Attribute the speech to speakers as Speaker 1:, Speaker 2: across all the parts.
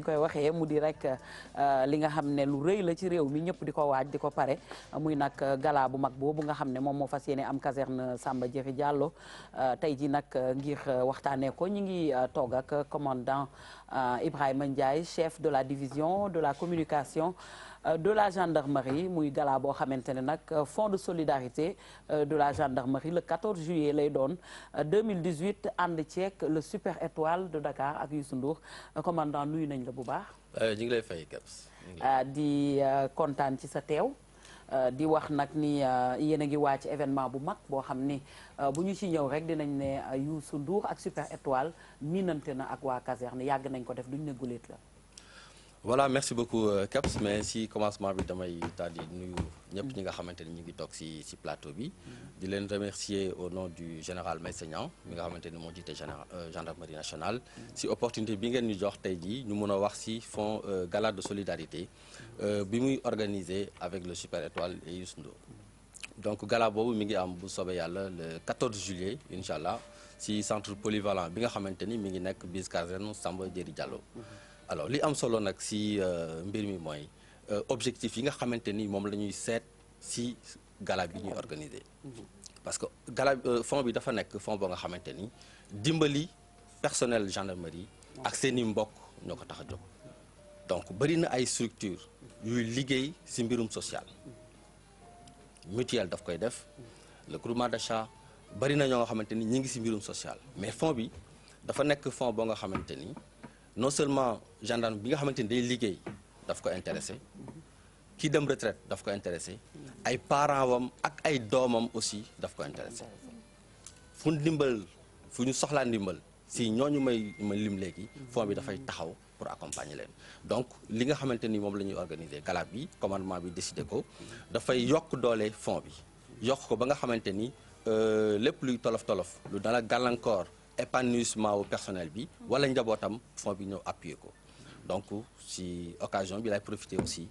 Speaker 1: ñu koy waxee mu di rek li nga xam ne lu rëy la ci réew mi ñëpp di ko waaj di ko pare muy nag gala bu mag boobu nga xam ne moom moo fas yéene am caserne Samba Diéry Diallo tey ji nag ngir waxtaanee ko ñu ngi toog ak commandant Ibrahima Ndiaye chef de la division de la communication de la gendarmerie muy gala boo xamante ne nag fonds de solidarité de la gendarmerie le 14 juillet lay doon 2018 ànd ceek le super étoile de Dakar ak Youssou Ndour commandant nuyu nañ la bu baax.
Speaker 2: ñu ngi lay fay Kebs.
Speaker 1: di kontaan ci sa teew. di wax nag ni yéen a ngi wàcc événement bu mag boo xam ni bu ñu ci ñëw rek dinañ ne Youssou Ndour ak super étoile miinante na ak waa caserne yàgg nañ ko def duñ ne guléet la.
Speaker 2: voilà merci beaucoup Kebs mais si commencement bi damay daal di nuyu ñëpp ñi nga xamante ni ñu ngi toog si plateau bi di leen remercier au nom du général Meïssa Niang mi nga xamante ni moo jiite gendarmerie nationale si opportunité bi ngeen ñu jox tey jii ñu mun a wax si fonds gala de solidarité bi muy organisé avec le super étoile et Youssou Ndour donc gala boobu mi ngi am bu soobee yàlla le 14 juillet incha allah si centre polyvalent bi nga xamante ni mi ngi nekk bis caserne Samba Diéry Diallo. alors li am solo nag si mbir mi mooy objectif yi nga xamante ni moom la ñuy seet si gala bi ñuy organiser parce que gala fond bi dafa nekk fond boo nga xamante ni dimbali personnel gendarmerie ak seeni mbokk ñoo ko tax a jóg donc bëri na ay structure yuy liggéey si mbirum social mutuelle daf koy def le groupement d'achat bëri na ñoo nga xamante ni ñi ngi si mbirum social mais fond bi dafa nekk fond boo nga xamante ni non seulement gendarme bi nga xamante ni day liggéey daf ko intéressé kii dem retraite daf ko intéressé ay parents wam ak ay doomam aussi daf ko intéressé fu ndimbal fu ñu soxlaa ndimbal si ñooñu may lim léegi fond bi dafay taxaw pour accompagner leen donc li nga xamante ni moom la ñuy organiser gala bi commandement bi décidé ko dafay yokk doole fond bi yokk ko ba nga xamante ni lépp luy tolof-tolof lu dala gàllankoor épanouissement au personnel bi wala njabootam fond bi ñëw appuyer ko donc si occasion bi lay profiter aussi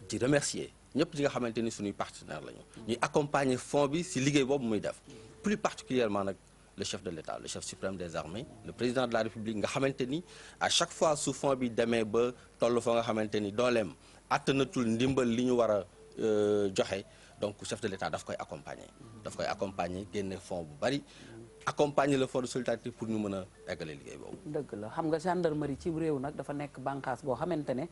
Speaker 2: di remercier ñëpp ñi nga xamante ni suñuy partenaire lañu ñuy accompagner fond bi si liggéey boobu muy def plus particulièrement nag le chef de l'État le chef suprême des armées le président de la République nga xamante ni à chaque fois su fond bi demee ba toll fa nga xamante ni dooleem attanatul ndimbal li ñu war a joxe donc chef de l'État daf koy accompagner génne fond bu bari accompagner le fonds de solidarité pour ñu mën a eggale liggéey boobu. dëgg
Speaker 1: la xam nga gendarmerie ci réew nag dafa nekk bànqaas boo xamante ne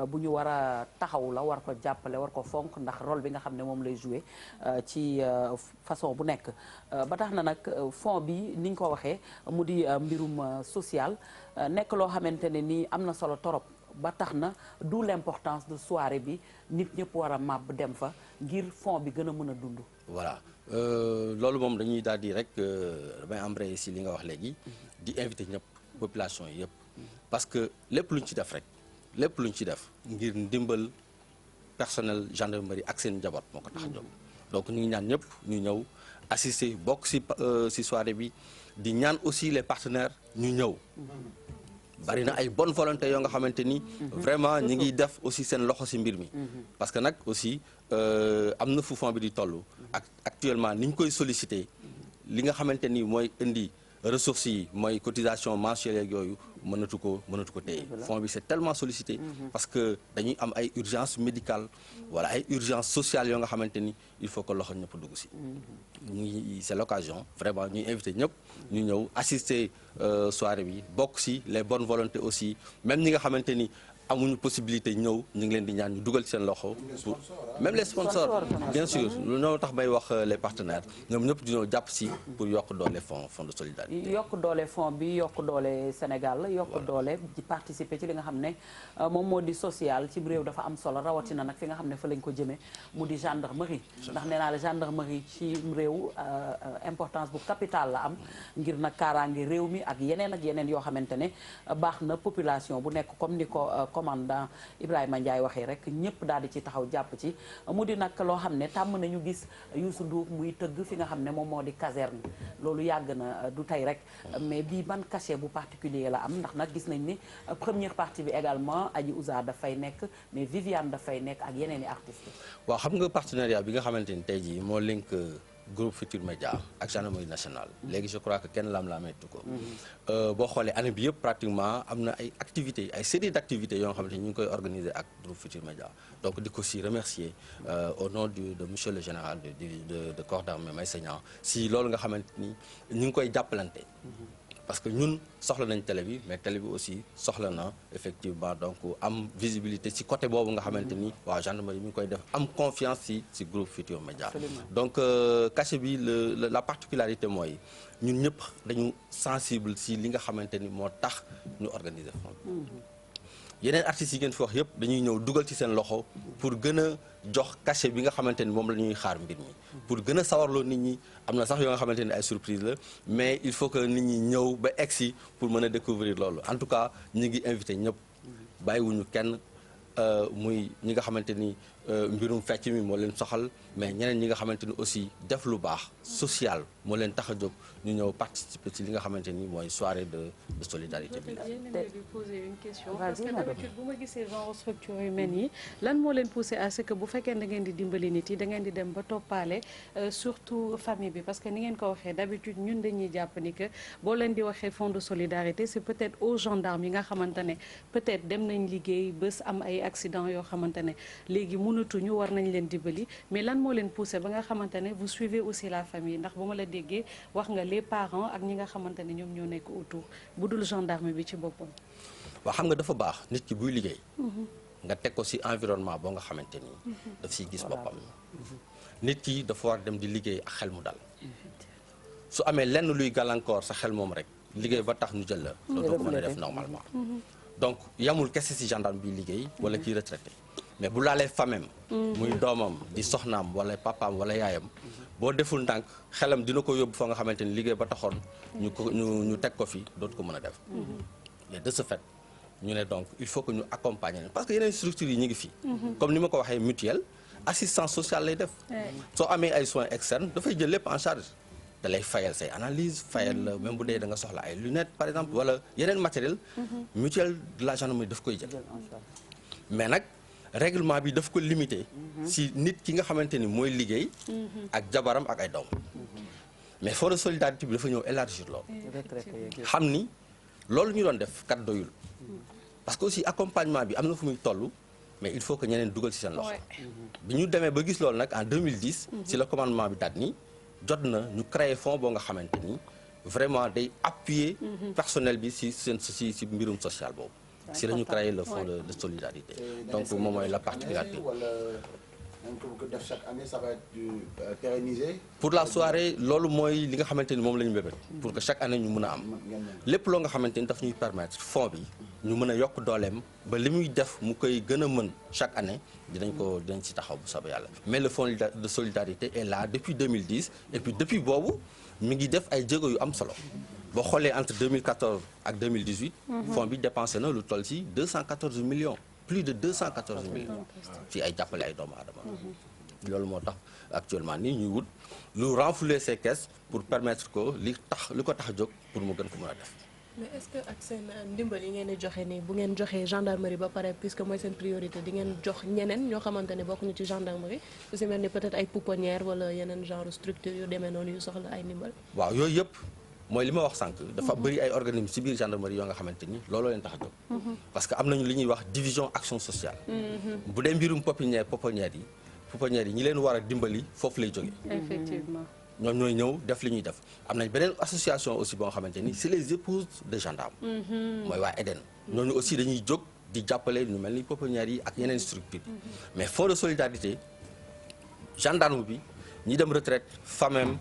Speaker 1: bu ñu war a taxaw la war ko jàppale war ko fonk ndax rôle bi nga xam ne moom lay jouer ci façon bu nekk ba tax na nag fonds bi ni ñu ko waxee mu di mbirum social nekk loo xamante ne nii am na solo torop ba tax na d'où l'importance de soirée bi nit ñëpp war a màbb dem fa ngir fonds bi gën a mën a dund.
Speaker 2: voilà loolu moom dañuy daal di rek damay embrayer si li nga wax léegi di inviter ñëpp population yi yëpp parce que lépp luñ ci def rek lépp luñ ci def ngir ndimbal personnel gendarmerie ak seen njaboot moo ko tax a jóg donc ñu ngi ñaan ñëpp ñu ñëw assister bokk si soirée bi di ñaan aussi les partenaires ñu ñëw. bari na ay bonne volonté yoo nga xamante ni vraiment ñi ngi def aussi seen loxo ci mbir mi parce que nag aussi am na fu fond bi di toll ak actuellement ni ñu koy solliciter li nga xamante ni mooy indi ressources yi mooy cotisation mensuelle yeeg yooyu mënatu ko téye fond bi c'est tellement sollicité parce que dañuy am ay urgence médicale wala ay urgence sociale yoo nga xamante ni il faut que loxo ñëpp dugg ci c'est l'occasion vraiment ñuy invité ñëpp ñu ñëw assister soirée bi bokk ci les bonnes volontés aussi même ñi nga xamante ni amuñu possibilité ñëw ñu ngi leen di ñaan ñu dugal seen loxo pour même les sponsors bien sûr lu ñoo tax may wax les partenaires ñoom ñëpp di ñëw jàpp ci pour yokk doole fonds de solidarité
Speaker 1: yokk doole fond bi yokk doole Sénégal yokk doole di participer ci li nga xam ne moom moo di social ci réew dafa am solo rawatina nag fi nga xam ne fa lañ ko jëmee mu di gendarmerie ndax nee naa la gendarmerie ci réew importance bu capitale la am ngir nag kaaraange réew mi ak yeneen yoo xamante ne baax na population bu nekk comme ni ko commandant Ibrahima Ndiaye waxee rek ñëpp daal di ci taxaw jàpp ci mu di nag loo xam ne tàmm nañu gis Youssou Ndour muy tëgg fi nga xam ne moom moo di caserne loolu yàgg na du tey rek mais bii ban cachet bu particulier la am ndax nag gis nañ ni première partie bi également Adji Ouza dafay nekk mais Viviane dafay nekk ak yeneen i artistes.
Speaker 2: waaw xam nga partenariat bi nga xamante ni tey jii moo link groupe Futurs Médias ak gendarmerie nationale léegi je crois que kenn lam-laameetu ko boo xoolee année bi yëpp pratiquement am na ay activités ay série d'activités yoo xamante ni ñu ngi koy organiser ak groupe Futurs Médias donc di ko si remercier au nom de monsieur le général de corps d'armée Meïssa Niang si loolu nga xamante ni ñu ngi koy jàppalante parce que ñun soxla nañ télé bi mais télé bi aussi soxla na effectivement donc am visibilité ci côté boobu nga xamante ni waa gendarmerie mi ngi koy def am confiance ci groupe Futurs Médias donc cachet bi la particularité mooy ñun ñëpp dañu sensible ci li nga xamante ni moo tax ñu organiser fond yeneen artistes yi ngeen fi wax yëpp dañuy ñëw dugal ci seen loxo pour gën a jox cachet bi nga xamante ni moom la ñuy xaar mbir mi pour gën a sawarloo nit ñi am na sax yoo nga xamante ni ay surprise la mais il faut que nit ñi ñëw ba egsi pour mën a découvrir loolu en tout cas ñi ngi invité ñëpp bàyyiwuñu kenn muy ñi nga xamante ni mbirum fecc mi moo leen soxal mais ñeneen ñi nga xamante ni aussi def lu baax social moo leen tax a jóg ñu ñëw participer ci li nga xamante ni mooy soirée de solidarité bi.
Speaker 3: di poser une question parce que d'habitude bu ma gisee genre structure yu mel nii lan moo leen poussé à ce que bu fekkee da ngeen di dimbali nit yi da ngeen di dem ba toppaale surtout famille bi parce que ni ngeen ko waxee d'habitude ñun dañuy jàpp ni que boo leen di waxee fonds de solidarité c'est peut-être aux gendarmes yi nga xamante ne peut-être dem nañ liggéey bés am ay accident yoo xamante ne léegi mënatuñu war nañ leen dimbali mais lan moo leen poussé ba nga xamante ne vous suivez aussi la famille ndax bu ma la déggee wax nga les parents ak ñi nga xamante ne ñoom ñoo nekk autour bu dul gendarme bi ci boppam.
Speaker 2: waaw xam nga dafa baax nit ki buy liggéey. nga teg ko ci environnement boo nga xamante ni. daf ciy gis boppam. nit ki dafa war dem di liggéey ak xel mu dal. su amee lenn luy gàllankoor sa xel moom rek liggéey ba tax ñu jël la. dootoo ko mën a def normalement. donc yamul kese ci gendarme bi liggéey wala kii retraité. mais bu laalee famem muy doomam di soxnaam wala papaam wala yaayam boo deful ndànk xelam dina ko yóbbu fa nga xamante ni liggéey ba taxoon ñu teg ko fi dootu ko mën a def mais de ce fait ñu ne donc il faut que ñu accompagner leen parce que yeneen structures yi ñu ngi fi comme ni ma ko waxee mutuelle assistance sociale lay def soo amee ay soins externes dafay jël lépp en charge da lay fayal say analyse fayal la même bu dee da nga soxla ay lunettes par exemple wala yeneen matériel mutuelle de la gendarmerie daf koy jël mais nag règlement bi daf ko limité si nit ki nga xamante ni mooy liggéey ak jabaram ak ay doom mais fonds de solidarité bi dafa ñëw élargir loolu xam ni loolu ñu doon def kat doyul parce que aussi accompagnement bi am na fu muy toll mais il faut que ñeneen dugal ci seen loxo bi ñu demee ba gis loolu nag en 2010 si le commandement bi daat ni jot na ñu créer fonds boo nga xamante ni vraiment day appuyer personnel bi si mbirum social boobu si la ñu créé le fonds de solidarité donc moom mooy la particularité.
Speaker 4: Chaque année ça va être pérennisé.
Speaker 2: pour la soirée loolu mooy li nga xamante ni moom la ñu bébét pour que chaque année ñu mën a am lépp loo nga xamante ni daf ñuy permettre fonds bi ñu mën a yokk dooleem ba li muy def mu koy gën a mën chaque année dinañ ci taxaw bu soobee yàlla mais le fonds de solidarité est là depuis 2010 et puis depuis boobu mi ngi def ay jéego yu am solo. boo xoolee entre 2014 ak 2018. fonds bi dépensé na lu toll ci 214 millions plus de 214 millions ci ay jàppale ay doomu aadama loolu moo tax actuellement nii ñuy wut lu renflouer ces caisses pour permettre que li ko tax a jóg pour mu gën ko mën a def.
Speaker 5: mais est-ce que ak seen ndimbal yi ngeen di joxe nii bu ngeen joxee gendarmerie ba pare puisque mooy seen priorité di ngeen jox ñeneen ñoo xamante ne bokkuñu ci gendarmerie su si mel ni peut-être ay pouponnières wala yeneen genre structure yu demee noonu yu soxla ay ndimbal.
Speaker 2: waaw yooyu yëpp. mooy li ma wax sànq dafa bëri ay organismes ci biir gendarmerie yoo nga xamante ni looloo leen tax a jóg parce que am nañu li ñuy wax division action sociale bu dee mbirum pouponnières yi ñi leen war a dimbali foofu lay jógee
Speaker 3: effectivement
Speaker 2: ñoom ñooy ñëw def li ñuy def am nañ beneen association aussi boo nga xamante ni c'est les épouses de gendarmes mooy waa Eden ñooñu aussi dañuy jóg di jàppale ñu mel ni pouponnières yi ak yeneen structure mais fonds de solidarité gendarme bi ñi dem retraite famem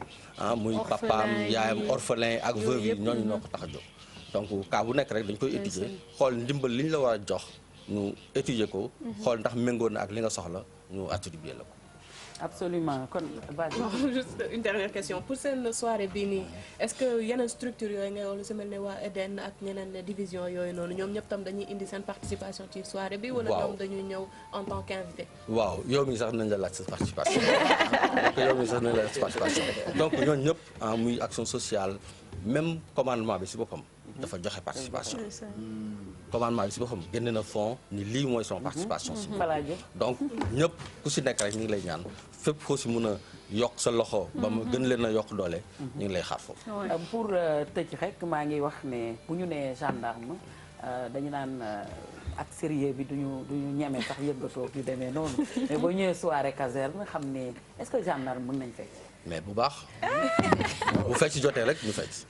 Speaker 2: muy papaam yaayam orphelin ak veuve yi ñooñu ñoo ko tax a jóg donc cas bu nekk rek dañ koy étudier xool ndimbal li ñu la war a jox ñu étudier ko xool ndax méngoo na ak li nga soxla ñu attribuer la ko.
Speaker 1: absolument kon
Speaker 5: juste une dernière question pour seen soirée bii nii est-ce que yeneen structure yooyu nga wala su mel ne waa Eden ak ñeneen division yooyu noonu ñoom ñëpp tam dañuy indi seen participation ci soirée bi. wala ñoom dañuy ñëw en tant qu'invité.
Speaker 2: waaw yow mi sax nañ la laaj sa participation donc ñooñu ñëpp muy action sociale même commandement bi ci boppam. dafa joxe participation. commandement bi ci boppam génne na fonds ni lii mooy son participation. donc ñëpp ku ci nekk rek ñu ngi lay ñaan fépp foo ci mën a yokk sa loxo ba mu gën leen a yokk doole ñu ngi lay xaar foofu.
Speaker 1: pour tëj rek maa ngi wax ne bu ñu nee gendarme dañu naan ak sérieux bi duñu ñeme sax yëggatoo yu demee noonu mais boo ñëwee soirée caserne xam ne est-ce que gendarme mën nañ fekk.
Speaker 2: mais bu baax bu fecc jotee rek ñu fecc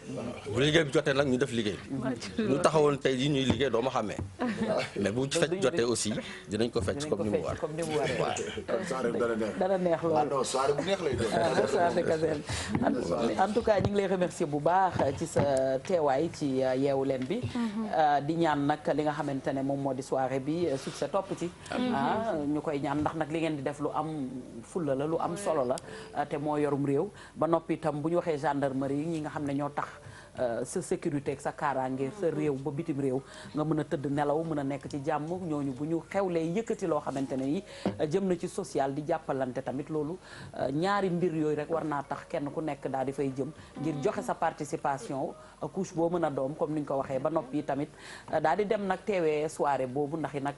Speaker 2: bu liggéey bi jotee nag ñu def liggéey bi ñu taxawoon tey jii ñuy liggéey doo ma xàmmee mais bu fecc jotee aussi dinañ ko fecc comme ni mu war
Speaker 1: dana neex loolu
Speaker 4: soirée bu neex lay doon.
Speaker 1: soirée caserne en tout cas ñu ngi lay remercier bu baax ci sa teewaay ci yeewu leen bi di ñaan nag li nga xamante ne moom moo di soirée bi succès topp ci ñu koy ñaan ndax nag li ngeen di def lu am fulla la lu am solo la te moo yorum réew ba noppi itam bu ñu waxee gendarmerie ñi nga xam ne ñoo tax sa sécurité ak sa kaaraange sa réew ba bitim réew nga mën a tëdd nelaw mën a nekk ci jàmm ñooñu bu ñu xewlee yëkkati loo xamante ne yi jëm na ci social di jàppalante tamit loolu ñaari mbir yooyu rek war naa tax kenn ku nekk daal di fay jëm ngir joxe sa participation couche boo mën a doom comme ni ñu ko waxee ba noppi tamit daal di dem nag teewee soirée boobu ndax i nag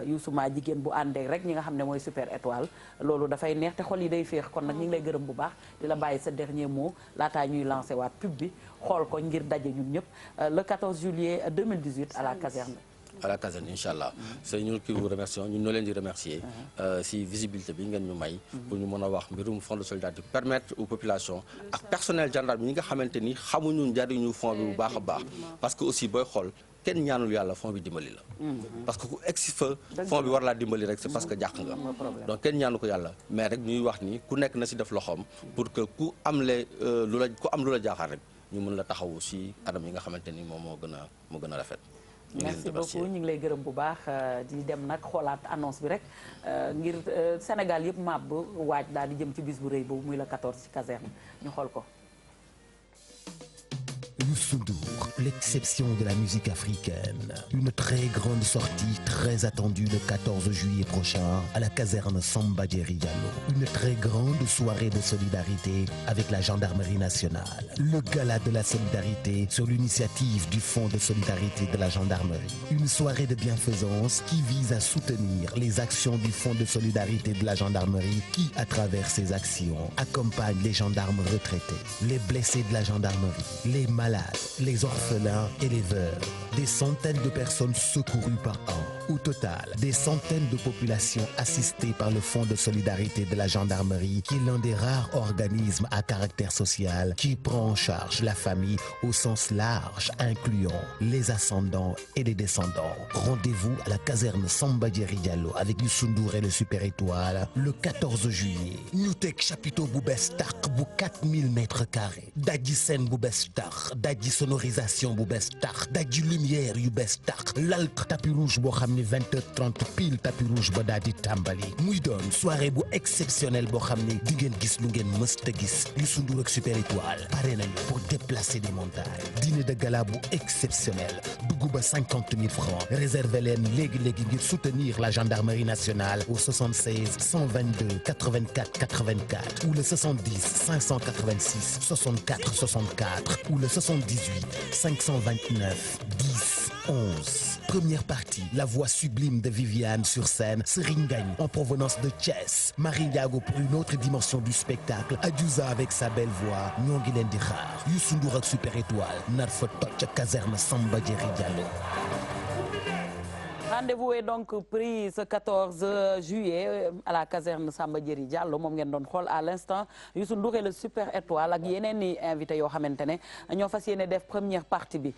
Speaker 1: Youssouma jigéen bu àndee rek ñi nga xam ne mooy super étoile loolu dafay neex te xol yi day féex kon nag ñu ngi lay gërëm bu baax di la bàyyi sa dernier mot laataa ñuy lancé waat pub bi xool ko ngir daje ñun ñëpp le 14 juillet 2018 à la caserne.
Speaker 2: à la caserne incha allah c'est ñun qui vous remercions ñun ñoo leen di remercier si visibilité bi ngeen ñu may pour ñu mën a wax mbirum fonds de solidarité permettre aux populations ak personnel gendarme ñi nga xamante ni xamuñu njariñu fonds bi bu baax a baax parce que aussi booy xool kenn ñaanul yàlla fond bi dimbali la parce que ku egsi fa fond bi war laa dimbali rek c'est parce que jàq nga donc kenn ñaanu ko yàlla mais rek ñuy wax ni ku nekk na si def loxoom pour que ku am lu la jaaxal rek ñu mën la taxawu si anam yi nga xamante ni moom moo gën a rafet.
Speaker 1: merci beaucoup ñu ngi lay gërëm bu baax di dem nag xoolaat annonce bi rek ngir Sénégal yëpp màbb waaj daal di jëm ci bis bu rëy boobu muy la 14 ci caserne ñu xool ko.
Speaker 6: Youssou Ndour, l'exception de la musique africaine. Une très grande sortie, très attendue le 14 juillet prochain à la caserne Samba Diéry Diallo. Une très grande soirée de solidarité avec la gendarmerie nationale. Le gala de la solidarité sur l'initiative du Fonds de solidarité de la gendarmerie. Une soirée de bienfaisance qui vise à soutenir les actions du Fonds de solidarité de la gendarmerie qui, à travers ses actions, accompagne les gendarmes retraités, les blessés de la gendarmerie, les malades, les orphelins et les veuves. Des centaines de personnes secourues par an. Au total, des centaines de populations assistées par le Fonds de solidarité de la gendarmerie, qui est l'un des rares organismes à caractère social qui prend en charge la famille au sens large, incluant les ascendants et les descendants. Rendez-vous à la caserne Samba Diéry Diallo avec Youssou Ndour et le Super Étoile le 14 juillet. ñu teg chapiteau bu bees tàq bu 4000 mètres carrés. dajji scène bu bees tàq, dajji sonorisation bu bees tàq, dajji lumière yu bees tàq, lal tapis rouge boo xam ne 20h30 pile tapis rouge ba daal di tàmbali. muy doon soirée bu exceptionnelle boo xam ne di ngeen gis lu ngeen mësta gis. Youssou Ndour ak Super Étoile pare nañu pour déplacer des montagnes. dîner de gala bu exceptionnel. dugg ba 50 000 francs. réservez leen léegi ngir soutenir la gendarmerie nationale au 76 122 84 84 ou le 70 586 64 64 ou le 78 529 10 11. Première partie, la voix sublime de Viviane sur scène, Serigne Ngagne en provenance de Thiès, Marie Ndiago pour une autre dimension du spectacle, Adiouza avec sa belle voix, ñoo ngi leen di xaar. Youssou Ndour ak Super Étoile nar fa toj ca caserne Samba Diéry Diallo.
Speaker 1: Rendez-vous est donc pris ce 14 juillet à la caserne Samba Diéry Diallo moom ngeen doon xool à l'instant Youssou Ndour et le Super Étoile ak yeneen i invité yoo xamante ne ñoo fas yéene def première partie bi.